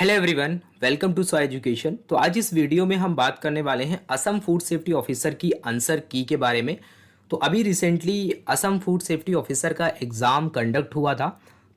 Hello everyone, welcome to so education. तो आज इस वीडियो में हम बात करने वाले हैं असम फूड सेफ्टी ऑफिसर की आंसर की के बारे में। तो अभी recently Assam food safety officer का एग्ज़ाम कंडक्ट हुआ था।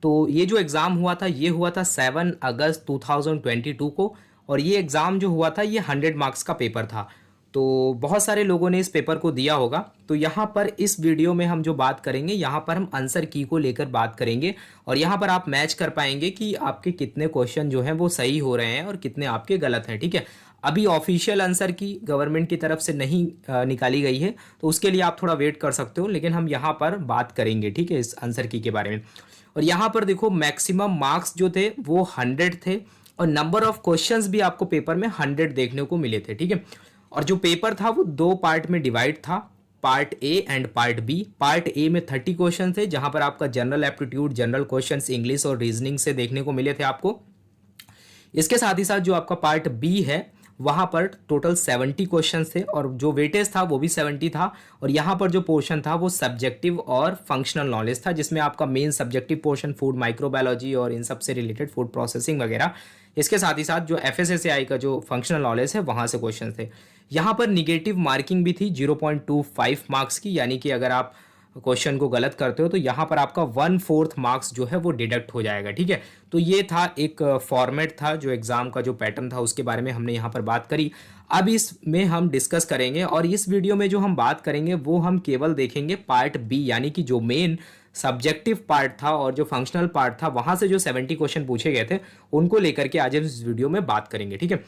तो ये जो एग्ज़ाम हुआ था ये हुआ था 7 अगस्त 2022 को। और ये एग्ज़ाम जो हुआ था ये 100 मार्क्स का पेपर था। तो बहुत सारे लोगों ने इस पेपर को दिया होगा। तो यहाँ पर इस वीडियो में हम जो बात करेंगे यहाँ पर हम आंसर की को लेकर बात करेंगे। और यहाँ पर आप मैच कर पाएंगे कि आपके कितने क्वेश्चन जो हैं वो सही हो रहे हैं और कितने आपके गलत हैं। ठीक है, अभी ऑफिशियल आंसर की गवर्नमेंट की तरफ से नहीं निकाली गई है, तो उसके लिए आप थोड़ा वेट कर सकते हो, लेकिन हम यहाँ पर बात करेंगे ठीक है इस आंसर की के बारे में। और यहाँ पर देखो मैक्सिमम मार्क्स जो थे वो 100 थे और नंबर ऑफ क्वेश्चंस भी आपको पेपर में 100 देखने को मिले थे। ठीक है, और जो पेपर था वो दो पार्ट में डिवाइड था, part A and part B. Part A में 30 क्वेश्चन थे जहां पर आपका general aptitude, general questions English और रीजनिंग से देखने को मिले थे आपको। इसके साथ ही साथ जो आपका पार्ट बी है वहां पर टोटल 70 क्वेश्चंस थे और जो वेटेज था वो भी 70 था। और यहाँ पर जो पोर्शन था वो सब्जेक्टिव और फंक्शनल नॉलेज था, जिसमें आपका main subjective portion food microbiology और इन सब से रिलेटेड फूड प्रोसेसिंग वगैरह। इसके साथ ही साथ जो एफएसएसएआई का जो फंक्शनल नॉलेज है वहां से क्वेश्चन थे। यहाँ पर निगेटिव मार्किंग भी थी 0.25 मार्क्स की, यानी कि अगर आप क्वेश्चन को गलत करते हो तो यहाँ पर आपका 1/4 मार्क्स जो है वो डिडक्ट हो जाएगा। ठीक है, तो ये था एक फॉर्मेट था जो एग्जाम का जो पैटर्न था उसके बारे में हमने यहाँ पर बात करी। अब इसमें हम डिस्कस करेंगे और इस वीडियो में जो हम बात करेंगे वो हम केवल देखेंगे पार्ट बी, यानी कि जो मेन सब्जेक्टिव पार्ट था और जो फंक्शनल पार्ट था वहां से जो 70 क्वेश्चन पूछे गए थे उनको लेकर के आज इस वीडियो में बात करेंगे। ठीक है,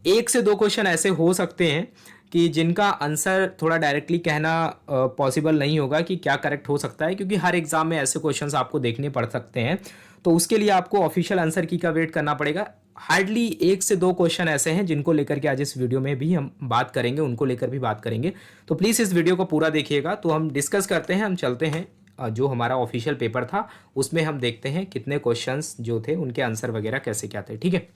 एक से दो क्वेश्चन ऐसे हो सकते हैं कि जिनका आंसर थोड़ा डायरेक्टली कहना पॉसिबल नहीं होगा कि क्या करेक्ट हो सकता है, क्योंकि हर एग्जाम में ऐसे क्वेश्चंस आपको देखने पड़ सकते हैं। तो उसके लिए आपको ऑफिशियल आंसर की का वेट करना पड़ेगा। हार्डली एक से दो क्वेश्चन ऐसे हैं जिनको लेकर के आज इस वीडियो में भी हम बात करेंगे, उनको लेकर भी बात करेंगे। तो प्लीज़ इस वीडियो को पूरा देखिएगा। तो हम डिस्कस करते हैं, हम चलते हैं जो हमारा ऑफिशियल पेपर था उसमें हम देखते हैं कितने क्वेश्चंस जो थे उनके आंसर वगैरह कैसे क्या थे। ठीक है,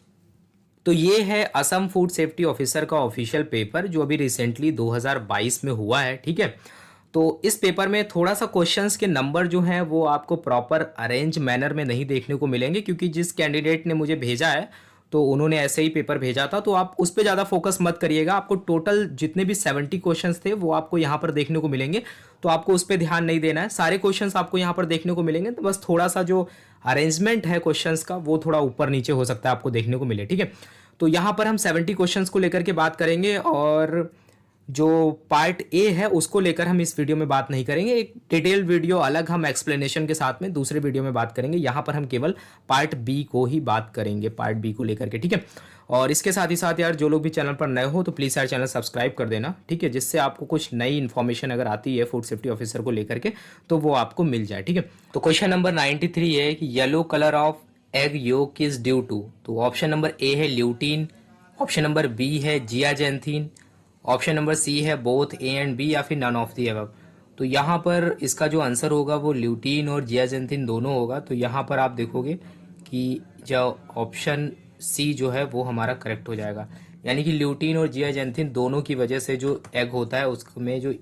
तो ये है असम फूड सेफ्टी ऑफिसर का ऑफिशियल पेपर जो अभी रिसेंटली 2022 में हुआ है। ठीक है, तो इस पेपर में थोड़ा सा क्वेश्चंस के नंबर जो हैं वो आपको प्रॉपर अरेंज मैनर में नहीं देखने को मिलेंगे, क्योंकि जिस कैंडिडेट ने मुझे भेजा है तो उन्होंने ऐसे ही पेपर भेजा था। तो आप उस पर ज़्यादा फोकस मत करिएगा, आपको टोटल जितने भी 70 क्वेश्चंस थे वो आपको यहाँ पर देखने को मिलेंगे। तो आपको उस पर ध्यान नहीं देना है, सारे क्वेश्चंस आपको यहाँ पर देखने को मिलेंगे। तो बस थोड़ा सा जो अरेंजमेंट है क्वेश्चंस का वो थोड़ा ऊपर नीचे हो सकता है आपको देखने को मिले। ठीक है, तो यहाँ पर हम 70 क्वेश्चंस को लेकर के बात करेंगे और जो पार्ट ए है उसको लेकर हम इस वीडियो में बात नहीं करेंगे। एक डिटेल वीडियो अलग हम एक्सप्लेनेशन के साथ में दूसरे वीडियो में बात करेंगे। यहाँ पर हम केवल पार्ट बी को ही बात करेंगे, पार्ट बी को लेकर के। ठीक है, और इसके साथ ही साथ यार जो लोग भी चैनल पर नए हो तो प्लीज़ यार चैनल सब्सक्राइब कर देना। ठीक है, जिससे आपको कुछ नई इन्फॉर्मेशन अगर आती है फूड सेफ्टी ऑफिसर को लेकर के तो वो आपको मिल जाए। ठीक है, तो क्वेश्चन नंबर 93 है कि yellow colour of egg yolk is due to. तो ऑप्शन नंबर ए है ल्यूटीन, ऑप्शन नंबर बी है जियाजेंथीन, ऑप्शन नंबर सी है बोथ ए एंड बी, या फिर नन ऑफ दी अबव। तो यहाँ पर इसका जो आंसर होगा वो ल्यूटीन और जियाजेंथीन दोनों होगा। तो यहाँ पर आप देखोगे कि जो ऑप्शन सी जो है वो हमारा करेक्ट हो जाएगा, यानी कि ल्यूटीन और जियाजेंथीन दोनों की वजह से जो एग होता है उसमें जो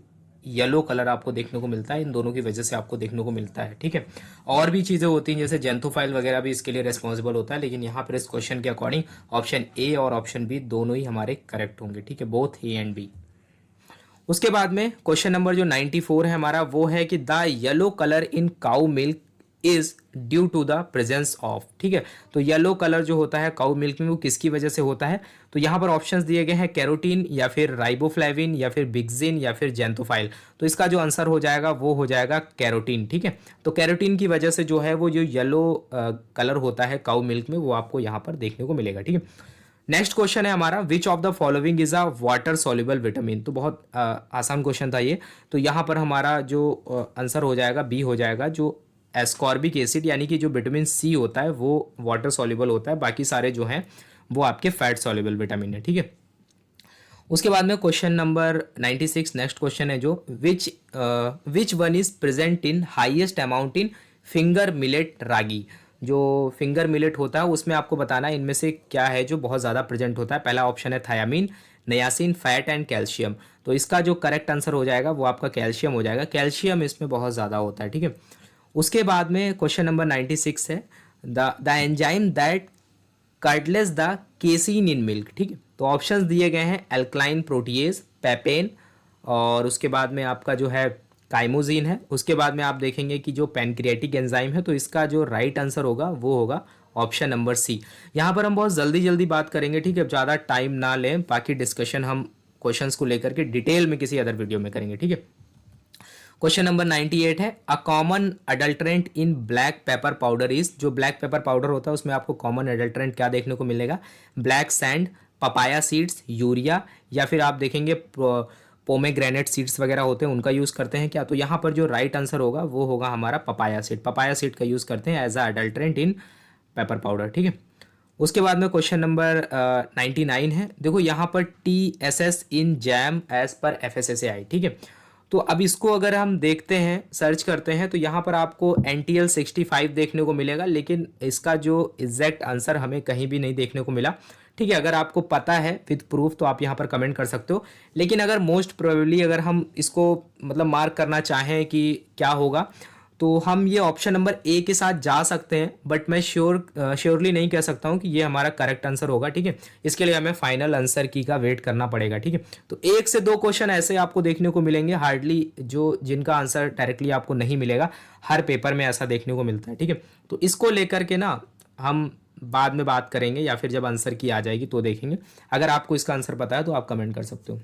येलो कलर आपको देखने को मिलता है, इन दोनों की वजह से आपको देखने को मिलता है। ठीक है, और भी चीजें होती हैं जैसे जेंथोफाइल वगैरह भी इसके लिए रिस्पॉन्सिबल होता है, लेकिन यहाँ पर इस क्वेश्चन के अकॉर्डिंग ऑप्शन ए और ऑप्शन बी दोनों ही हमारे करेक्ट होंगे। ठीक है, बोथ ए एंड बी। उसके बाद में क्वेश्चन नंबर जो 94 है हमारा वो है कि the yellow colour in cow milk is due to the presence of. ठीक है, तो येलो कलर जो होता है काउ मिल्क में वो किसकी वजह से होता है। तो यहाँ पर ऑप्शंस दिए गए हैं कैरोटीन या फिर राइबोफ्लेविन या फिर बिग्जिन या फिर जेंथोफाइल। तो इसका जो आंसर हो जाएगा वो हो जाएगा कैरोटीन। ठीक है, तो कैरोटीन की वजह से जो है वो जो येलो कलर होता है काउ मिल्क में वो आपको यहाँ पर देखने को मिलेगा। ठीक है, नेक्स्ट क्वेश्चन है हमारा विच of the following is a water soluble vitamin. तो बहुत आसान क्वेश्चन था ये। तो यहाँ पर हमारा जो आंसर हो जाएगा बी हो जाएगा, जो एस्कॉर्बिक एसिड यानी कि जो विटामिन सी होता है वो वाटर सॉल्युबल होता है, बाकी सारे जो हैं वो आपके फैट सॉल्युबल विटामिन है। ठीक है, उसके बाद में क्वेश्चन नंबर 96 नेक्स्ट क्वेश्चन है जो which one is present in highest amount in finger millet ragi. जो फिंगर मिलेट होता है उसमें आपको बताना है इनमें से क्या है जो बहुत ज़्यादा प्रेजेंट होता है। पहला ऑप्शन है thiamine, niacin, fat and calcium. तो इसका जो करेक्ट आंसर हो जाएगा वो आपका कैल्शियम हो जाएगा, कैल्शियम इसमें बहुत ज़्यादा होता है। ठीक है, उसके बाद में क्वेश्चन नंबर 96 है the enzyme that cartilage the casein in milk, ठीक है। तो ऑप्शंस दिए गए हैं एल्कलाइन प्रोटीएज, पेपेन, और उसके बाद में आपका जो है काइमोजिन है। उसके बाद में आप देखेंगे कि जो पैनक्रियाटिक एंजाइम है, तो इसका जो राइट आंसर होगा वो होगा ऑप्शन नंबर सी। यहाँ पर हम बहुत जल्दी जल्दी बात करेंगे, ठीक है, ज़्यादा टाइम ना लें, बाकी डिस्कशन हम क्वेश्चंस को लेकर के डिटेल में किसी अदर वीडियो में करेंगे, ठीक है। क्वेश्चन नंबर 98 है, a common adulterant in black pepper powder is, जो ब्लैक पेपर पाउडर होता है उसमें आपको कॉमन अडल्ट्रेंट क्या देखने को मिलेगा? Black sand, papaya seeds, urea, या फिर आप देखेंगे पोमेग्रेनेट सीड्स वगैरह होते हैं उनका यूज़ करते हैं क्या? तो यहाँ पर जो राइट आंसर होगा वो होगा हमारा पपाया सीड। पपाया सीड का यूज़ करते हैं as a adulterant in pepper powder, ठीक है। उसके बाद में क्वेश्चन नंबर 99 है। देखो यहाँ पर TSS इन जैम एज पर FSSAI, ठीक है। तो अब इसको अगर हम देखते हैं, सर्च करते हैं, तो यहाँ पर आपको NTL 65 देखने को मिलेगा, लेकिन इसका जो एग्जैक्ट आंसर हमें कहीं भी नहीं देखने को मिला, ठीक है। अगर आपको पता है विद प्रूफ तो आप यहाँ पर कमेंट कर सकते हो, लेकिन अगर मोस्ट प्रोबेबली अगर हम इसको मतलब मार्क करना चाहें कि क्या होगा, तो हम ये ऑप्शन नंबर ए के साथ जा सकते हैं, बट मैं श्योरली नहीं कह सकता हूँ कि ये हमारा करेक्ट आंसर होगा, ठीक है। इसके लिए हमें फाइनल आंसर की का वेट करना पड़ेगा, ठीक है। तो 1 से 2 क्वेश्चन ऐसे आपको देखने को मिलेंगे, हार्डली जो जिनका आंसर डायरेक्टली आपको नहीं मिलेगा, हर पेपर में ऐसा देखने को मिलता है, ठीक है। तो इसको लेकर के ना हम बाद में बात करेंगे, या फिर जब आंसर की आ जाएगी तो देखेंगे। अगर आपको इसका आंसर पता है तो आप कमेंट कर सकते हो।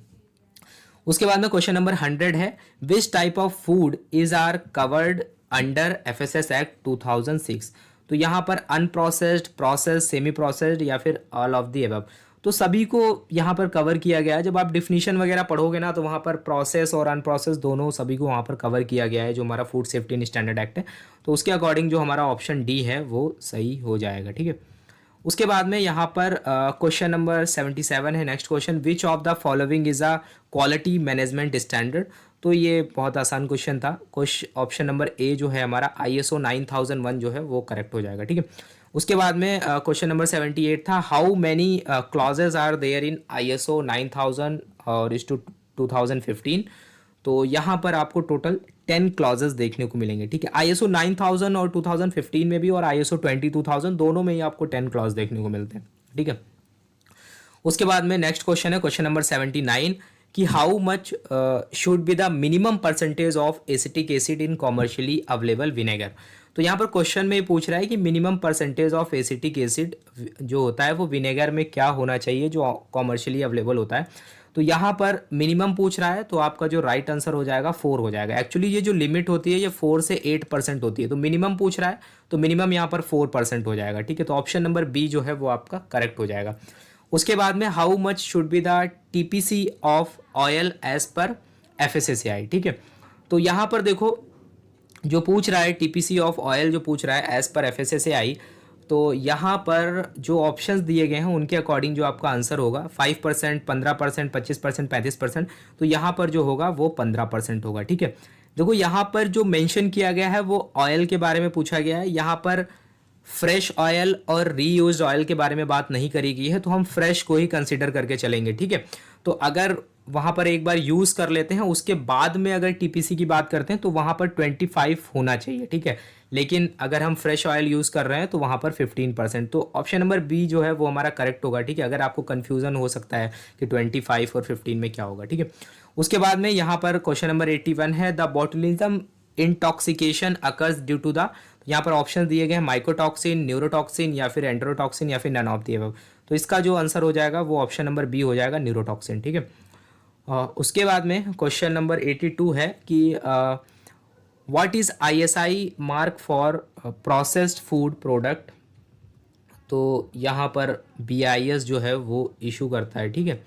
उसके बाद में क्वेश्चन नंबर 100 है, which type of food is are covered under FSS act 2006। तो यहाँ पर अनप्रोसेस्ड, प्रोसेस्ड, सेमी प्रोसेस्ड, या फिर ऑल ऑफ द अबव, तो सभी को यहाँ पर कवर किया गया है। जब आप डिफिनीशन वगैरह पढ़ोगे ना, तो वहाँ पर प्रोसेस और अनप्रोसेस दोनों सभी को वहाँ पर कवर किया गया है, जो हमारा food safety and standard act है। तो उसके अकॉर्डिंग जो हमारा ऑप्शन डी है वो सही हो जाएगा, ठीक है। उसके बाद में यहाँ पर क्वेश्चन नंबर 77 है, next question, which of the following is a quality management standard. तो ये बहुत आसान क्वेश्चन था। ऑप्शन नंबर ए जो है हमारा ISO 9001 जो है वो करेक्ट हो जाएगा, ठीक है। उसके बाद में क्वेश्चन नंबर 78 था, how many clauses are there in ISO 9000 और इस टू 2015। तो यहाँ पर आपको टोटल 10 क्लॉजेस देखने को मिलेंगे, ठीक है। ISO 9000 और 2015 में भी, और ISO 22000 दोनों में ही आपको 10 क्लॉज देखने को मिलते हैं, ठीक है। उसके बाद में नेक्स्ट क्वेश्चन है क्वेश्चन नंबर 79 कि how much should be the minimum percentage of acetic acid in commercially available vinegar. तो यहाँ पर क्वेश्चन में पूछ रहा है कि minimum percentage of acetic acid जो होता है वो विनेगर में क्या होना चाहिए जो कॉमर्शियली अवेलेबल होता है। तो यहाँ पर मिनिमम पूछ रहा है, तो आपका जो राइट आंसर हो जाएगा 4 हो जाएगा। एक्चुअली ये जो लिमिट होती है ये 4 से 8% होती है, तो मिनिमम पूछ रहा है तो मिनिमम यहाँ पर 4% हो जाएगा, ठीक है। तो ऑप्शन नंबर बी जो है वो आपका करेक्ट हो जाएगा। उसके बाद में how much should be the TPC of oil as per FSSAI, ठीक है। तो यहाँ पर देखो जो पूछ रहा है TPC ऑफ ऑयल जो पूछ रहा है एज पर FSSAI, तो यहाँ पर जो ऑप्शंस दिए गए हैं उनके अकॉर्डिंग जो आपका आंसर होगा 5%, 15%, 25%, 35%, तो यहाँ पर जो होगा वो 15% होगा, ठीक है। देखो यहाँ पर जो मेंशन किया गया है वो ऑयल के बारे में पूछा गया है, यहाँ पर फ्रेश ऑयल और रीयूज्ड ऑयल के बारे में बात नहीं करी गई है, तो हम फ्रेश को ही कंसीडर करके चलेंगे, ठीक है। तो अगर वहाँ पर एक बार यूज़ कर लेते हैं, उसके बाद में अगर TPC की बात करते हैं तो वहाँ पर 25 होना चाहिए, ठीक है। लेकिन अगर हम फ्रेश ऑयल यूज़ कर रहे हैं तो वहाँ पर 15%, तो ऑप्शन नंबर बी जो है वो हमारा करेक्ट होगा, ठीक है। अगर आपको कन्फ्यूज़न हो सकता है कि 25 और 15 में क्या होगा, ठीक है। उसके बाद में यहाँ पर क्वेश्चन नंबर 81 है, the botulism intoxication occurs due to the, यहाँ पर ऑप्शन दिए गए हैं माइकोटॉक्सिन, न्यूरोटॉक्सिन, या फिर एंटेरोटॉक्सिन, या फिर नन ऑफ द अबव। तो इसका जो आंसर हो जाएगा वो ऑप्शन नंबर बी हो जाएगा, न्यूरोटॉक्सिन, ठीक है। उसके बाद में क्वेश्चन नंबर 82 है कि what is ISI mark for processed food product. तो यहाँ पर BIS जो है वो इशू करता है, ठीक है।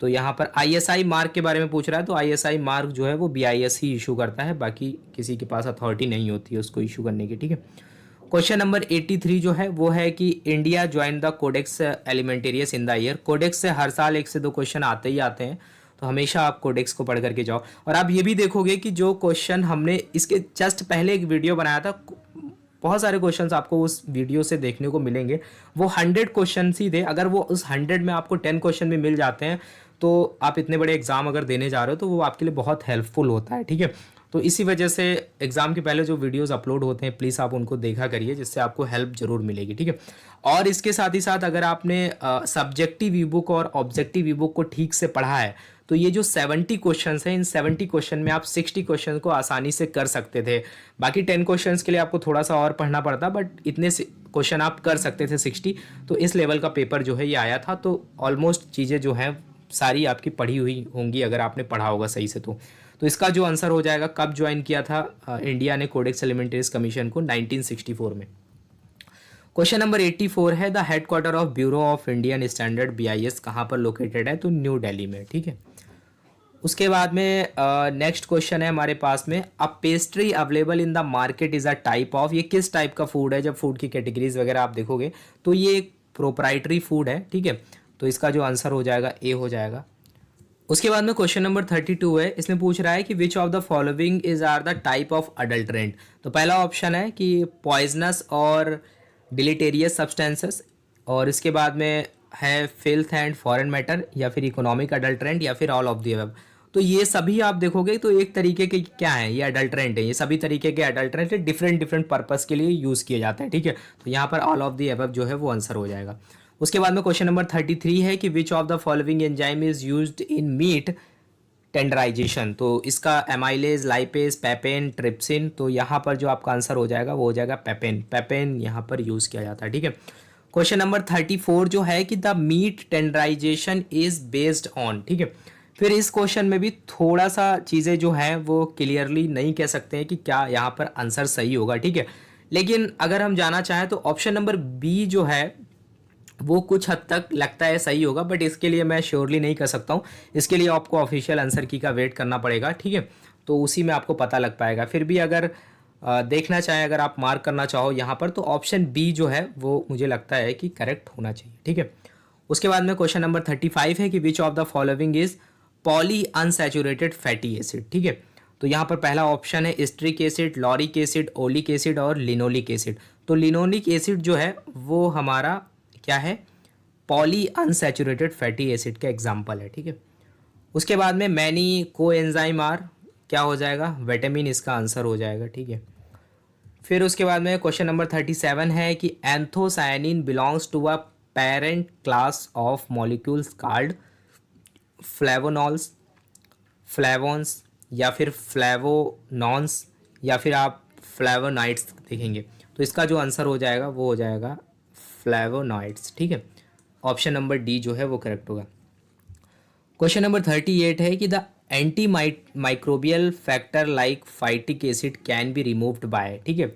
तो यहाँ पर ISI मार्क के बारे में पूछ रहा है, तो ISI मार्क जो है वो BIS ही इशू करता है, बाकी किसी के पास अथॉरिटी नहीं होती है उसको इशू करने की, ठीक है। क्वेश्चन नंबर 83 जो है वो है कि India join the Codex Alimentarius in the year. Codex से हर साल 1 से 2 क्वेश्चन आते ही आते हैं, तो हमेशा आप कोडेक्स को पढ़ करके जाओ। और आप ये भी देखोगे कि जो क्वेश्चन हमने इसके जस्ट पहले एक वीडियो बनाया था, बहुत सारे क्वेश्चंस आपको उस वीडियो से देखने को मिलेंगे, वो 100 क्वेश्चन ही थे। अगर वो उस 100 में आपको 10 क्वेश्चन भी मिल जाते हैं तो आप इतने बड़े एग्जाम अगर देने जा रहे हो तो वो आपके लिए बहुत हेल्पफुल होता है, ठीक है। तो इसी वजह से एग्ज़ाम के पहले जो वीडियोस अपलोड होते हैं प्लीज़ आप उनको देखा करिए, जिससे आपको हेल्प ज़रूर मिलेगी, ठीक है। और इसके साथ ही साथ अगर आपने सब्जेक्टिव ई बुक और ऑब्जेक्टिव ई बुक को ठीक से पढ़ा है तो ये जो 70 क्वेश्चंस हैं, इन 70 क्वेश्चन में आप 60 क्वेश्चन को आसानी से कर सकते थे। बाकी 10 क्वेश्चंस के लिए आपको थोड़ा सा और पढ़ना पड़ता, बट इतने क्वेश्चन आप कर सकते थे 60। तो इस लेवल का पेपर जो है ये आया था। तो ऑलमोस्ट चीज़ें जो हैं सारी आपकी पढ़ी हुई होंगी अगर आपने पढ़ा होगा सही से। तो इसका जो आंसर हो जाएगा, कब ज्वाइन किया था इंडिया ने कोडेक्स एलिमेंटरीज कमीशन को? 1964 में। क्वेश्चन नंबर 84 है, the headquarter of bureau of Indian standard BIS कहाँ पर लोकेटेड है? तो न्यू दिल्ली में, ठीक है। उसके बाद में नेक्स्ट क्वेश्चन है हमारे पास में, a pastry available in the market is a type of, ये किस टाइप का फूड है? जब फूड की कैटेगरीज वगैरह आप देखोगे तो ये एक प्रोप्राइटरी फूड है, ठीक है। तो इसका जो आंसर हो जाएगा ए हो जाएगा। उसके बाद में क्वेश्चन नंबर 32 है, इसमें पूछ रहा है कि which of the following is are the type of adulterant. तो पहला ऑप्शन है कि पॉइजनस और डिलीटेरियस सब्सटेंसेस, और इसके बाद में है फिल्थ एंड फॉरेन मैटर, या फिर इकोनॉमिक अडल्ट्रेंट, या फिर ऑल ऑफ द अबव। तो ये सभी आप देखोगे तो एक तरीके के क्या है, ये अडल्ट्रेंट है। ये सभी तरीके के अडल्ट्रेंट डिफरेंट डिफरेंट पर्पस के लिए यूज़ किए जाते हैं, ठीक है। तो यहाँ पर ऑल ऑफ द अबव जो है वो आंसर हो जाएगा। उसके बाद में क्वेश्चन नंबर 33 है कि which of the following enzyme is used in meat tenderisation. तो इसका एमाइलेज, लाइपेज, पेपेन, ट्रिप्सिन। तो यहाँ पर जो आपका आंसर हो जाएगा वो हो जाएगा पेपेन। पेपेन यहाँ पर यूज़ किया जाता है, ठीक है। क्वेश्चन नंबर 34 जो है कि the meat tenderisation is based on, ठीक है। फिर इस क्वेश्चन में भी थोड़ा सा चीज़ें जो हैं वो क्लियरली नहीं कह सकते हैं कि क्या यहाँ पर आंसर सही होगा, ठीक है। लेकिन अगर हम जाना चाहें तो ऑप्शन नंबर बी जो है वो कुछ हद तक लगता है सही होगा, बट इसके लिए मैं श्योरली नहीं कर सकता हूँ। इसके लिए आपको ऑफिशियल आंसर की का वेट करना पड़ेगा, ठीक है। तो उसी में आपको पता लग पाएगा। फिर भी अगर देखना चाहें, अगर आप मार्क करना चाहो यहाँ पर, तो ऑप्शन बी जो है वो मुझे लगता है कि करेक्ट होना चाहिए, ठीक है। उसके बाद में क्वेश्चन नंबर 35 है कि which of the following is poly unsaturated fatty acid, ठीक है। तो यहाँ पर पहला ऑप्शन है stearic acid, lauric acid, oleic acid और लिनोलिक एसिड। तो लिनोलिक एसिड जो है वो हमारा क्या है, पॉली अनसैचुरेटेड फैटी एसिड का एग्जाम्पल है, ठीक है। उसके बाद में मैनी कोएंजाइम आर क्या हो जाएगा? विटामिन इसका आंसर हो जाएगा, ठीक है। फिर उसके बाद में क्वेश्चन नंबर 37 है कि anthocyanin belongs to a parent class of molecules called flavonols, flavones, या फिर फ्लेवोनॉन्स, या फिर आप फ्लेवोनाइड्स देखेंगे। तो इसका जो आंसर हो जाएगा वो हो जाएगा फ्लेवोनॉइड्स, ठीक है। ऑप्शन नंबर डी जो है वो करेक्ट होगा। क्वेश्चन नंबर 38 है कि the anti microbial factor like phytic acid can be removed by, ठीक है।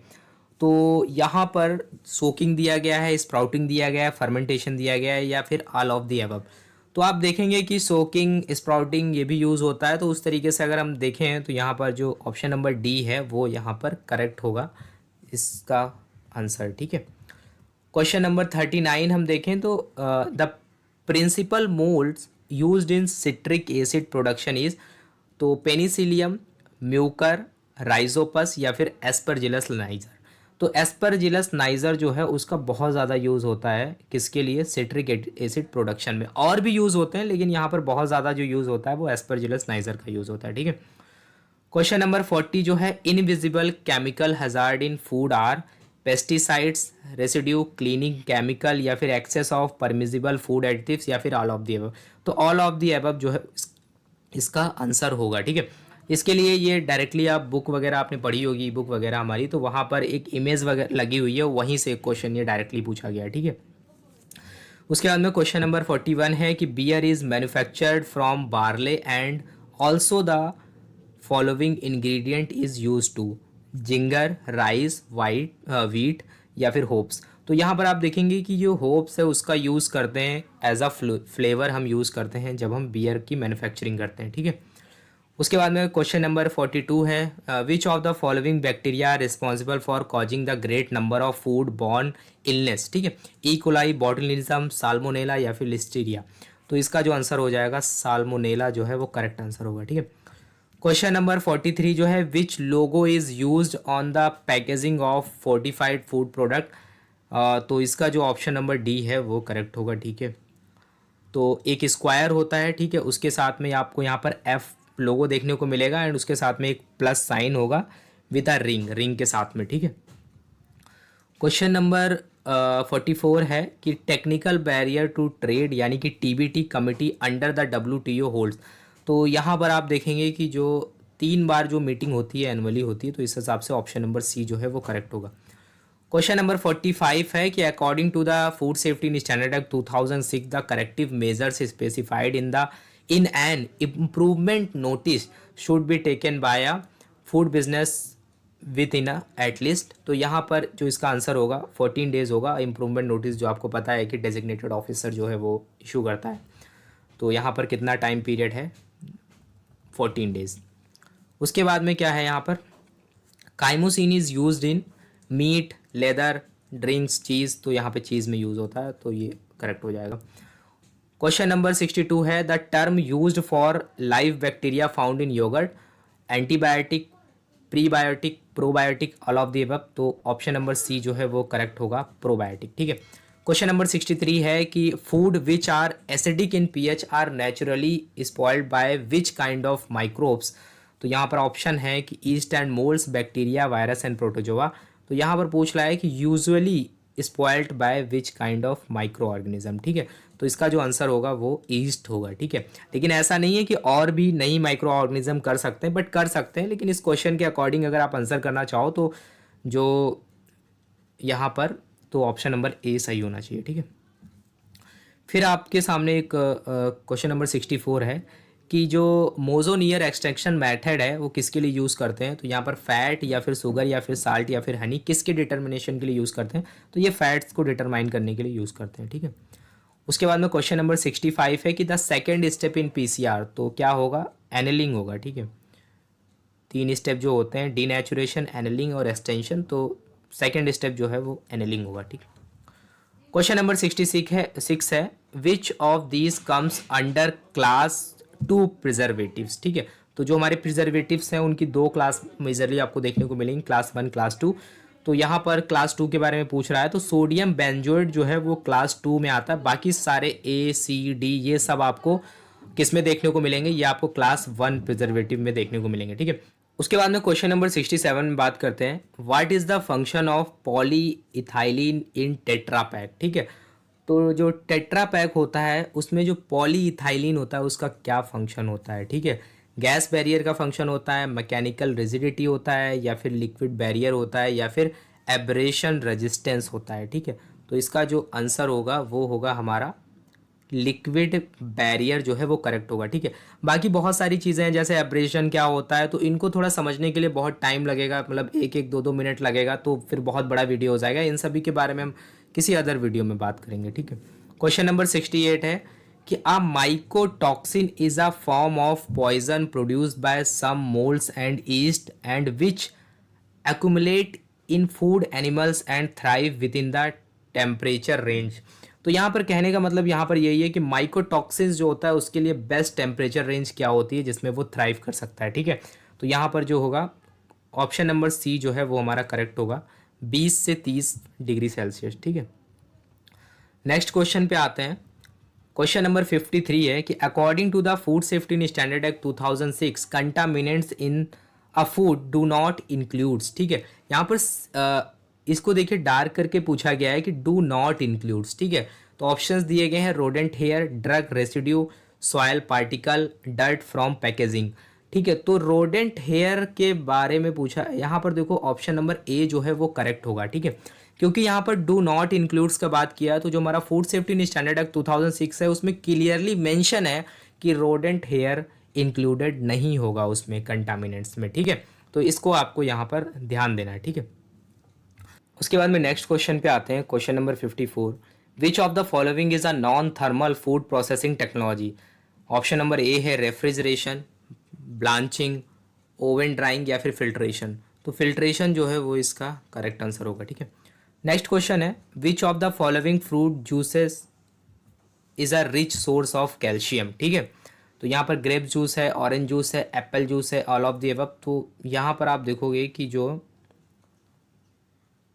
तो यहाँ पर सोकिंग दिया गया है, स्प्राउटिंग दिया गया है, फर्मेंटेशन दिया गया है, या फिर ऑल ऑफ द अबव। तो आप देखेंगे कि सोकिंग, स्प्राउटिंग ये भी यूज़ होता है। तो उस तरीके से अगर हम देखें तो यहाँ पर जो ऑप्शन नंबर डी है वो यहाँ पर करेक्ट होगा इसका आंसर, ठीक है। क्वेश्चन नंबर 39 हम देखें तो the principal moulds used in citric acid production is, तो पेनिसिलियम, म्यूकर, राइजोपस, या फिर एस्परजिलस नाइजर। तो एस्परजिलस नाइजर जो है उसका बहुत ज़्यादा यूज़ होता है किसके लिए? सिट्रिक एसिड प्रोडक्शन में। और भी यूज़ होते हैं लेकिन यहाँ पर बहुत ज़्यादा जो यूज़ होता है वो एस्परजिलस नाइजर का यूज़ होता है, ठीक है। क्वेश्चन नंबर 40 जो है, invisible chemical hazard in food are pesticides, residue, cleaning chemical, या फिर excess of permissible food additives, या फिर ऑल ऑफ द अबव। तो ऑल ऑफ द अबव जो है इसका आंसर होगा, ठीक है। इसके लिए ये डायरेक्टली आप बुक वगैरह आपने पढ़ी होगी, बुक वगैरह हमारी, तो वहाँ पर एक इमेज वगैरह लगी हुई है, वहीं से क्वेश्चन ये डायरेक्टली पूछा गया है, ठीक है। उसके बाद में क्वेश्चन नंबर 41 है कि beer is manufactured from barley and also the following ingredient is use to, ginger, rice, wheat, या फिर होप्स। तो यहाँ पर आप देखेंगे कि जो होप्स है उसका यूज़ करते हैं एज अ फ्लेवर, हम यूज़ करते हैं जब हम बियर की मैन्युफैक्चरिंग करते हैं, ठीक है। उसके बाद में क्वेश्चन नंबर 42 है विच of the following bacteria responsible for causing the great number of food borne illness, ठीक है। ई कोलाई, बॉटुलिज्म, साल्मोनेला, या फिर लिस्टीरिया। तो इसका जो आंसर हो जाएगा साल्मोनेला जो है वो करेक्ट आंसर होगा, ठीक है। क्वेश्चन नंबर 43 जो है, which logo is used on the packaging of fortified food product. तो इसका जो ऑप्शन नंबर डी है वो करेक्ट होगा, ठीक है। तो एक स्क्वायर होता है, ठीक है, उसके साथ में आपको यहाँ पर एफ लोगो देखने को मिलेगा एंड उसके साथ में एक प्लस साइन होगा विद अ रिंग के साथ में, ठीक है। क्वेश्चन नंबर 44 है कि टेक्निकल बैरियर टू ट्रेड यानी कि TBT committee under the WTO holds. तो यहाँ पर आप देखेंगे कि जो 3 बार जो मीटिंग होती है एनुअली होती है, तो इस हिसाब से ऑप्शन नंबर सी जो है वो करेक्ट होगा। क्वेश्चन नंबर 45 है कि according to the food safety standard act 2006 the corrective measures specified in an improvement notice should be taken by a food business within at least. तो यहाँ पर जो इसका आंसर होगा 14 डेज होगा। इम्प्रूवमेंट नोटिस जो आपको पता है कि डेजिग्नेटेड ऑफिसर जो है वो इशू करता है, तो यहाँ पर कितना टाइम पीरियड है, 14 डेज। उसके बाद में क्या है यहाँ पर, chymosin is used in meat, leather, drinks, cheese, तो यहाँ पे चीज़ में यूज़ होता है, तो ये करेक्ट हो जाएगा। क्वेश्चन नंबर 62 है the term used for live bacteria found in yoghurt, antibiotic, prebiotic, probiotic, all of the above. तो ऑप्शन नंबर सी जो है वो करेक्ट होगा, प्रोबायोटिक, ठीक है। क्वेश्चन नंबर 63 है कि food which are acidic in pH are naturally spoiled by which kind of microbes. तो यहाँ पर ऑप्शन है कि yeast and moulds, bacteria, virus and protozoa. तो यहाँ पर पूछ रहा है कि usually spoiled by which kind of micro organism, ठीक है। तो इसका जो आंसर होगा वो ईस्ट होगा, ठीक है। लेकिन ऐसा नहीं है कि और भी नई माइक्रो ऑर्गेनिज्म कर सकते हैं, बट कर सकते हैं, लेकिन इस क्वेश्चन के अकॉर्डिंग अगर आप आंसर करना चाहो तो जो यहाँ पर, तो ऑप्शन नंबर ए सही होना चाहिए, ठीक है। फिर आपके सामने एक क्वेश्चन नंबर 64 है कि जो मोजोनियर एक्सट्रैक्शन मेथड है वो किसके लिए यूज़ करते हैं। तो यहाँ पर फैट या फिर शुगर या फिर साल्ट या फिर हनी किसके डिटर्मिनेशन के लिए यूज़ करते हैं, तो ये फैट्स को डिटरमाइन करने के लिए यूज़ करते हैं, ठीक है। उसके बाद में क्वेश्चन नंबर 65 है कि the second step in PCR, तो क्या होगा, एनेलिंग होगा, ठीक है। 3 स्टेप जो होते हैं, डीनेचुरेशन, एनेलिंग और एक्सटेंशन, तो सेकेंड स्टेप जो है वो एनेलिंग होगा, ठीक है। क्वेश्चन नंबर 66 है which of these comes under class 2 preservatives, ठीक है। तो जो हमारे प्रिजर्वेटिव्स हैं उनकी 2 क्लास मेजरली आपको देखने को मिलेंगी, क्लास 1, क्लास 2। तो यहाँ पर क्लास 2 के बारे में पूछ रहा है, तो सोडियम बेंजोएट जो है वो क्लास 2 में आता है। बाकी सारे ACD ये सब आपको किस में देखने को मिलेंगे, ये आपको क्लास 1 प्रिजर्वेटिव में देखने को मिलेंगे, ठीक है। उसके बाद में क्वेश्चन नंबर 67 में बात करते हैं, what is the function of poly ethylene in tetra pack, ठीक है। तो जो टेट्रा पैक होता है उसमें जो पॉली इथाइलिन होता है उसका क्या फंक्शन होता है, ठीक है। गैस बैरियर का फंक्शन होता है, मैकेनिकल रिजिडिटी होता है, या फिर लिक्विड बैरियर होता है, या फिर एब्रेशन रेजिस्टेंस होता है, ठीक है। तो इसका जो आंसर होगा वो होगा हमारा लिक्विड बैरियर जो है वो करेक्ट होगा, ठीक है। बाकी बहुत सारी चीज़ें हैं जैसे एब्रेशन क्या होता है, तो इनको थोड़ा समझने के लिए बहुत टाइम लगेगा, मतलब 1-1, 2-2 मिनट लगेगा, तो फिर बहुत बड़ा वीडियो हो जाएगा। इन सभी के बारे में हम किसी अदर वीडियो में बात करेंगे, ठीक है। क्वेश्चन नंबर 68 है कि a mycotoxin is a form of poison produced by some moulds and yeast and which accumulate in food animals and thrive within the temperature range. तो यहाँ पर कहने का मतलब यहाँ पर यही है कि माइकोटॉक्सिन्स जो होता है उसके लिए बेस्ट टेम्परेचर रेंज क्या होती है जिसमें वो थ्राइव कर सकता है, ठीक है। तो यहाँ पर जो होगा ऑप्शन नंबर सी जो है वो हमारा करेक्ट होगा, 20 से 30 डिग्री सेल्सियस, ठीक है। नेक्स्ट क्वेश्चन पे आते हैं। क्वेश्चन नंबर 53 है कि according to the food safety standard act 2006 contaminants in a food do not includes, ठीक है। यहाँ पर इसको देखिए डार्क करके पूछा गया है कि डू नॉट इंक्लूड्स, ठीक है। तो ऑप्शंस दिए गए हैं rodent hair, drug residue, soil particle, dirt from packaging, ठीक है। तो रोडेंट हेयर के बारे में पूछा, यहाँ पर देखो ऑप्शन नंबर ए जो है वो करेक्ट होगा, ठीक है। क्योंकि यहाँ पर डू नॉट इंक्लूड्स का बात किया है, तो जो हमारा फूड सेफ्टी स्टैंडर्ड एक्ट 2006 है उसमें क्लियरली मेंशन है कि रोडेंट हेयर इंक्लूडेड नहीं होगा उसमें कंटामिनेंट्स में, ठीक है। तो इसको आपको यहाँ पर ध्यान देना है, ठीक है। उसके बाद में नेक्स्ट क्वेश्चन पे आते हैं, question number 54, which of the following is a non thermal food processing technology. Option number A है रेफ्रिजरेशन, ब्लांचिंग, ओवन ड्राइंग या फिर फिल्ट्रेशन। तो फिल्ट्रेशन जो है वो इसका करेक्ट आंसर होगा, ठीक है। नेक्स्ट क्वेश्चन है विच of the following fruit juices is a rich source of calcium, ठीक है। तो यहाँ पर ग्रेप जूस है, ऑरेंज जूस है, एप्पल जूस है, ऑल ऑफ द अबव। तो यहाँ पर आप देखोगे कि जो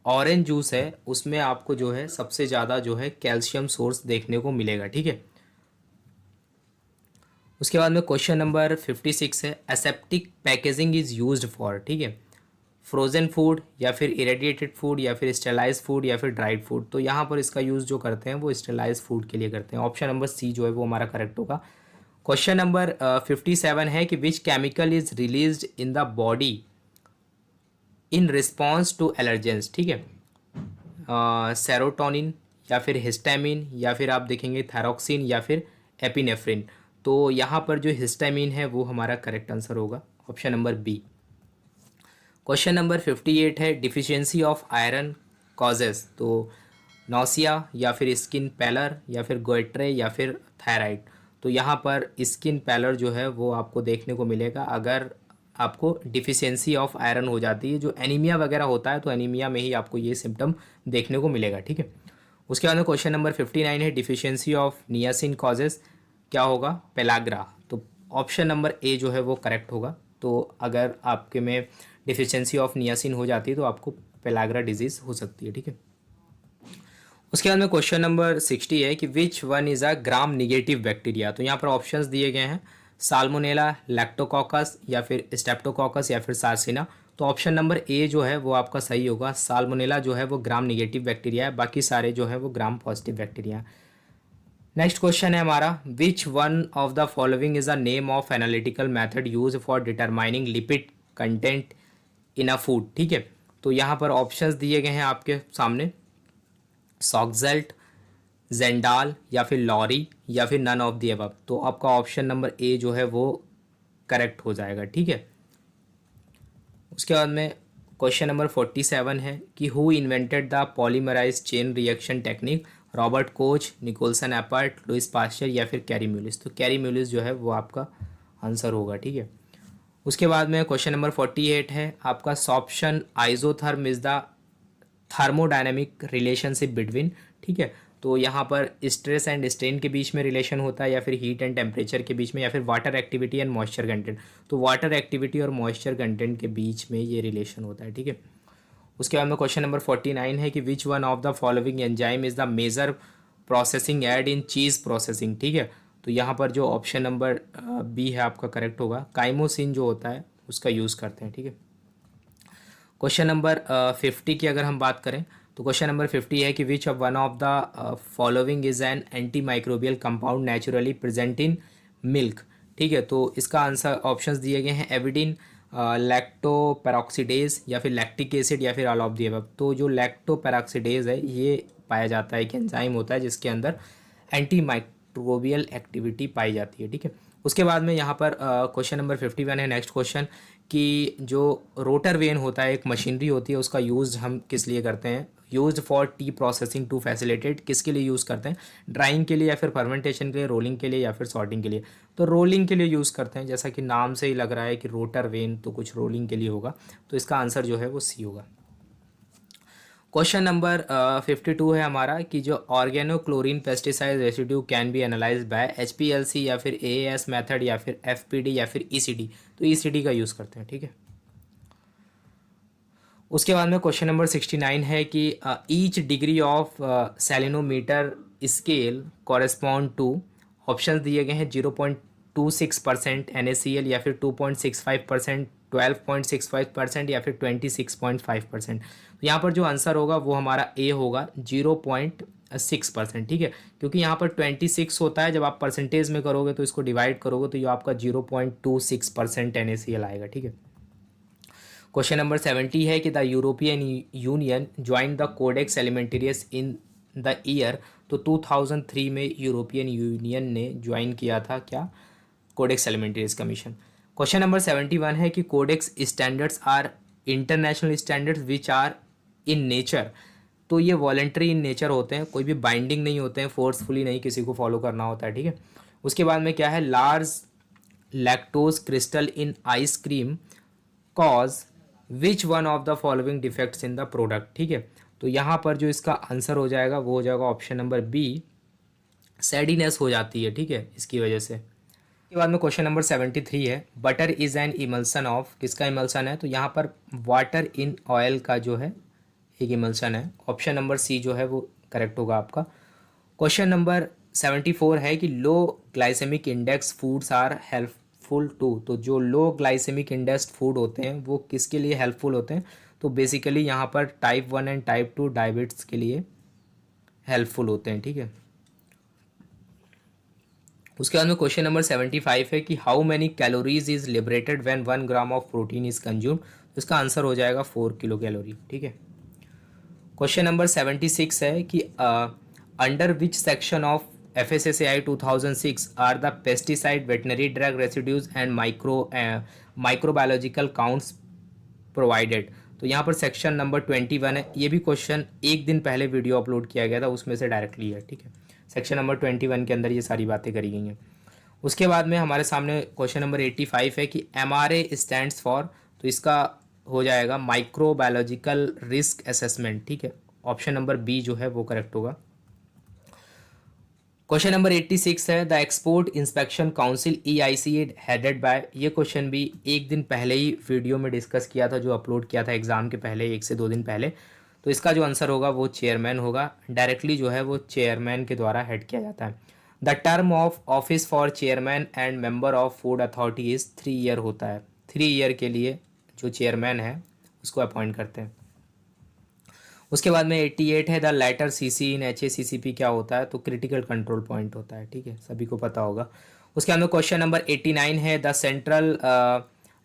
ऑरेंज जूस है उसमें आपको जो है सबसे ज़्यादा जो है कैल्शियम सोर्स देखने को मिलेगा, ठीक है। उसके बाद में क्वेश्चन नंबर 56 है aseptic packaging is used for, ठीक है, फ्रोज़न फूड या फिर इरेडिएटेड फूड या फिर स्टेलाइज फूड या फिर ड्राइड फूड। तो यहाँ पर इसका यूज़ जो करते हैं वो स्टेलाइज फूड के लिए करते हैं। ऑप्शन नंबर सी जो है वो हमारा करेक्ट होगा। क्वेश्चन नंबर 57 है कि which chemical is released in the body in response to allergens, ठीक है, सेरोटोनिन या फिर हिस्टामिन या फिर आप देखेंगे थायरोक्सिन या फिर एपिनेफ्रिन। तो यहाँ पर जो हिस्टामिन है वो हमारा करेक्ट आंसर होगा, option number B. Question number 58 है डिफिशियंसी ऑफ आयरन कॉजेस, तो नौसिया या फिर स्किन पैलर या फिर गोइट्रे या फिर थायराइड। तो यहाँ पर स्किन पैलर जो है वो आपको देखने को मिलेगा अगर आपको डिफिशियंसी ऑफ आयरन हो जाती है। जो एनीमिया वगैरह होता है तो एनीमिया में ही आपको ये सिम्टम देखने को मिलेगा, ठीक है। उसके बाद में क्वेश्चन नंबर 59 है डिफिशियंसी ऑफ नियासिन कॉजेस क्या होगा, पेलाग्रा। तो ऑप्शन नंबर ए जो है वो करेक्ट होगा। तो अगर आपके में डिफिशियंसी ऑफ नियासिन हो जाती है तो आपको पेलाग्रा डिजीज़ हो सकती है, ठीक है। उसके बाद में क्वेश्चन नंबर 60 है कि which one is a gram negative bacteria. तो यहाँ पर ऑप्शंस दिए गए हैं साल्मोनेला, लैक्टोकॉकस या फिर स्टेप्टोकॉकस या फिर सार्सिना। तो ऑप्शन नंबर ए जो है वो आपका सही होगा। साल्मोनेला जो है वो ग्राम निगेटिव बैक्टीरिया है, बाकी सारे जो है वो ग्राम पॉजिटिव बैक्टीरिया है। नेक्स्ट क्वेश्चन है हमारा विच one of the following is a name of analytical method use for determining lipid content in a food, ठीक है। तो यहाँ पर ऑप्शंस दिए गए हैं आपके सामने सॉक्जेल्ट, जेंडाल या फिर लॉरी या फिर नन ऑफ द अबव। तो आपका ऑप्शन नंबर ए जो है वो करेक्ट हो जाएगा, ठीक है। उसके बाद में क्वेश्चन नंबर 47 है कि who invented the polymerise chain reaction technique, Robert Koch, Nicholson Appert, Louis Pasteur या फिर कैरी म्यूलिस। तो कैरी म्यूलिस जो है वो आपका आंसर होगा, ठीक है। उसके बाद में क्वेश्चन नंबर 48 है आपका sorption isotherm is the thermodynamic relationship between, ठीक है। तो यहाँ पर स्ट्रेस एंड स्ट्रेन के बीच में रिलेशन होता है या फिर हीट एंड टेम्परेचर के बीच में या फिर water activity and moisture content. तो वाटर एक्टिविटी और मॉइस्चर कंटेंट के बीच में ये रिलेशन होता है, ठीक है। उसके बाद में क्वेश्चन नंबर 49 है कि which one of the following enzyme is the major processing aid in cheese processing, ठीक है। तो यहाँ पर जो ऑप्शन नंबर बी है आपका करेक्ट होगा। काइमोसिन जो होता है उसका यूज़ करते हैं, ठीक है। क्वेश्चन नंबर 50 की अगर हम बात करें तो क्वेश्चन नंबर 50 है कि which of one of the following is an anti microbial compound naturally present in milk, ठीक है। तो इसका आंसर ऑप्शंस दिए गए हैं एविडिन, लैक्टोपेरोक्सीडेज या फिर लैक्टिक एसिड या फिर ऑल ऑफ द अबव। तो जो लैक्टोपेरोक्सीडेज है ये पाया जाता है कि एंजाइम होता है जिसके अंदर एंटी माइक्रोबियल एक्टिविटी पाई जाती है, ठीक है। उसके बाद में यहाँ पर क्वेश्चन नंबर 51 है नेक्स्ट क्वेश्चन कि जो रोटर वेन होता है एक मशीनरी होती है उसका यूज़ हम किस लिए करते हैं, use for tea processing to facilitate, किसके लिए यूज़ करते हैं, ड्राइंग के लिए या फिर फर्मेंटेशन के लिए, रोलिंग के लिए या फिर सॉर्टिंग के लिए। तो रोलिंग के लिए यूज़ करते हैं, जैसा कि नाम से ही लग रहा है कि रोटर वेन तो कुछ रोलिंग के लिए होगा। तो इसका आंसर जो है वो सी होगा। क्वेश्चन नंबर 52 है हमारा कि जो organochlorine pesticide residue can be analyse by HPLC या फिर AAS मेथड या फिर FPD या फिर ECD। तो ECD का यूज़ करते हैं, ठीक है। उसके बाद में क्वेश्चन नंबर 69 है कि each degree of salinometer scale correspond to, option दिए गए हैं 0.26% NaCl या फिर 2.65%, 12.65% या फिर 26.5%। तो यहाँ पर जो आंसर होगा वो हमारा ए होगा 0.6%, ठीक है। क्योंकि यहाँ पर 26 होता है, जब आप परसेंटेज में करोगे तो इसको डिवाइड करोगे तो ये आपका 0.26% NaCl आएगा, ठीक है। क्वेश्चन नंबर 70 है कि the European Union join the Codex Alimentarius in the year. तो 2003 में यूरोपियन यूनियन ने ज्वाइन किया था क्या, codex alimentarius commission. Question number 71 है कि codex standards are international standards which are in nature. तो ये वॉलेंट्री इन नेचर होते हैं, कोई भी बाइंडिंग नहीं होते हैं, फोर्सफुली नहीं किसी को फॉलो करना होता है, ठीक है। उसके बाद में क्या है, large lactose crystal in ice cream cause which one of the following defects in the product, ठीक है। तो यहाँ पर जो इसका आंसर हो जाएगा वो हो जाएगा ऑप्शन नंबर बी, सैडीनेस हो जाती है, ठीक है, इसकी वजह से। इसके बाद में क्वेश्चन नंबर 73 है butter is an emulsion of, किसका इमल्सन है, तो यहाँ पर वाटर इन ऑयल का जो है एक इमल्सन है। ऑप्शन नंबर सी जो है वो करेक्ट होगा आपका। क्वेश्चन नंबर 74 है कि low glycaemic index foods are helpful to. तो जो लो ग्लाइसेमिक इंडेक्स फूड होते हैं वो किसके लिए हेल्पफुल होते हैं? तो बेसिकली यहाँ पर टाइप 1 एंड टाइप 2 डायबिट्स के लिए हेल्पफुल होते हैं, ठीक है। उसके बाद में क्वेश्चन नंबर 75 है कि how many calories is liberated when 1 gram of protein is consumed. तो इसका आंसर हो जाएगा 4 किलो कैलोरी, ठीक है। क्वेश्चन नंबर 76 है कि under which section of FSSAI 2006 are the pesticide veterinary drug residues and microbiological counts provided. तो यहाँ पर सेक्शन नंबर 21 है। ये भी क्वेश्चन एक दिन पहले वीडियो अपलोड किया गया था, उसमें से डायरेक्टली है, ठीक है। सेक्शन नंबर 21 के अंदर ये सारी बातें करी गई हैं। उसके बाद में हमारे सामने क्वेश्चन नंबर 85 है कि MRA स्टैंड्स फॉर। तो इसका हो जाएगा माइक्रोबायोलॉजिकल रिस्क असेसमेंट, ठीक है। ऑप्शन नंबर बी जो है वो करेक्ट होगा। क्वेश्चन नंबर 86 है the export inspection council EIC headed by. ये क्वेश्चन भी एक दिन पहले ही वीडियो में डिस्कस किया था, जो अपलोड किया था एग्जाम के पहले 1 से 2 दिन पहले। तो इसका जो आंसर होगा वो चेयरमैन होगा। डायरेक्टली जो है वो चेयरमैन के द्वारा हेड किया जाता है। The term of office for chairman and member of food authority is 3 year होता है। 3 ईयर के लिए जो चेयरमैन है उसको अपॉइंट करते हैं। उसके बाद में 88 है the letter CC in HACCP क्या होता है? तो क्रिटिकल कंट्रोल पॉइंट होता है, ठीक है, सभी को पता होगा। उसके अंदर क्वेश्चन नंबर 89 है the central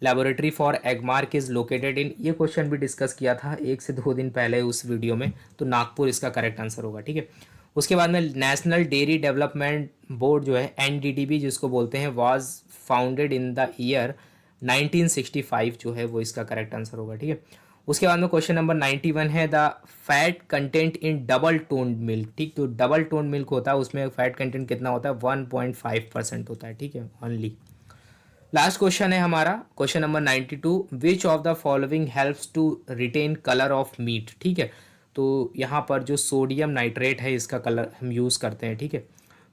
laboratory for Agmark is located in. ये क्वेश्चन भी डिस्कस किया था 1 से 2 दिन पहले उस वीडियो में। तो नागपुर इसका करेक्ट आंसर होगा, ठीक है। उसके बाद में नेशनल डेयरी डेवलपमेंट बोर्ड जो है NDDB जिसको बोलते हैं was founded in the year 1965 जो है वो इसका करेक्ट आंसर होगा, ठीक है। उसके बाद में क्वेश्चन नंबर 91 है the fat content in double toned milk, ठीक। तो डबल टोन्ड मिल्क होता है, उसमें फैट कंटेंट कितना होता है? 1.5% होता है, ठीक है, ओनली। लास्ट क्वेश्चन है हमारा question number 92 which of the following helps to retain colour of meat, ठीक है। तो यहाँ पर जो सोडियम नाइट्रेट है इसका कलर हम यूज़ करते हैं, ठीक है।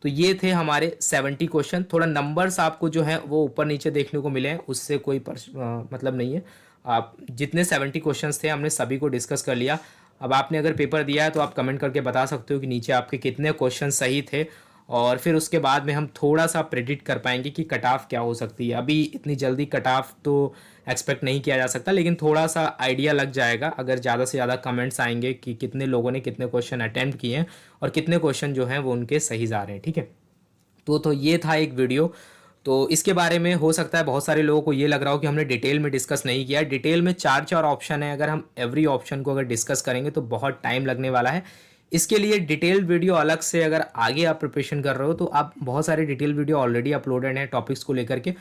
तो ये थे हमारे 70 क्वेश्चन। थोड़ा नंबर्स आपको जो है वो ऊपर नीचे देखने को मिले हैं, उससे कोई मतलब नहीं है। आप जितने 70 क्वेश्चंस थे हमने सभी को डिस्कस कर लिया। अब आपने अगर पेपर दिया है तो आप कमेंट करके बता सकते हो कि नीचे आपके कितने क्वेश्चन सही थे, और फिर उसके बाद में हम थोड़ा सा प्रेडिक्ट कर पाएंगे कि कट ऑफ क्या हो सकती है। अभी इतनी जल्दी कट ऑफ तो एक्सपेक्ट नहीं किया जा सकता, लेकिन थोड़ा सा आइडिया लग जाएगा अगर ज़्यादा से ज़्यादा कमेंट्स आएंगे कि कितने लोगों ने कितने क्वेश्चन अटैम्प्ट किए हैं और कितने क्वेश्चन जो हैं वो उनके सही जा रहे हैं, ठीक है। तो ये था एक वीडियो। तो इसके बारे में हो सकता है बहुत सारे लोगों को ये लग रहा हो कि हमने डिटेल में डिस्कस नहीं किया। डिटेल में 4 ऑप्शन है, अगर हम एवरी ऑप्शन को अगर डिस्कस करेंगे तो बहुत टाइम लगने वाला है। इसके लिए डिटेल वीडियो अलग से अगर आगे आप प्रिपरेशन कर रहे हो तो आप बहुत सारे डिटेल वीडियो ऑलरेडी अपलोडेड हैं टॉपिक्स को लेकर के।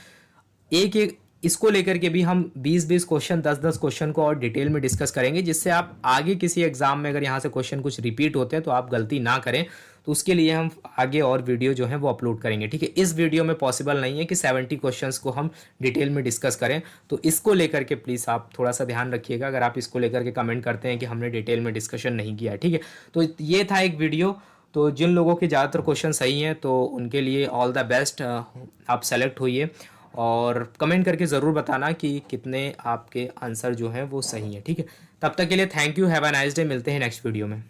एक एक इसको लेकर के भी हम 20-20 क्वेश्चन 10-10 क्वेश्चन को और डिटेल में डिस्कस करेंगे, जिससे आप आगे किसी एग्जाम में अगर यहाँ से क्वेश्चन कुछ रिपीट होते हैं तो आप गलती ना करें। तो उसके लिए हम आगे और वीडियो जो है वो अपलोड करेंगे, ठीक है। इस वीडियो में पॉसिबल नहीं है कि 70 क्वेश्चंस को हम डिटेल में डिस्कस करें, तो इसको लेकर के प्लीज़ आप थोड़ा सा ध्यान रखिएगा अगर आप इसको लेकर के कमेंट करते हैं कि हमने डिटेल में डिस्कशन नहीं किया है, ठीक है। तो ये था एक वीडियो। तो जिन लोगों के ज़्यादातर क्वेश्चन सही हैं तो उनके लिए ऑल द बेस्ट, आप सेलेक्ट होइए और कमेंट करके ज़रूर बताना कि कितने आपके आंसर जो हैं वो सही हैं, ठीक है। तब तक के लिए thank you, have a nice day. मिलते हैं नेक्स्ट वीडियो में।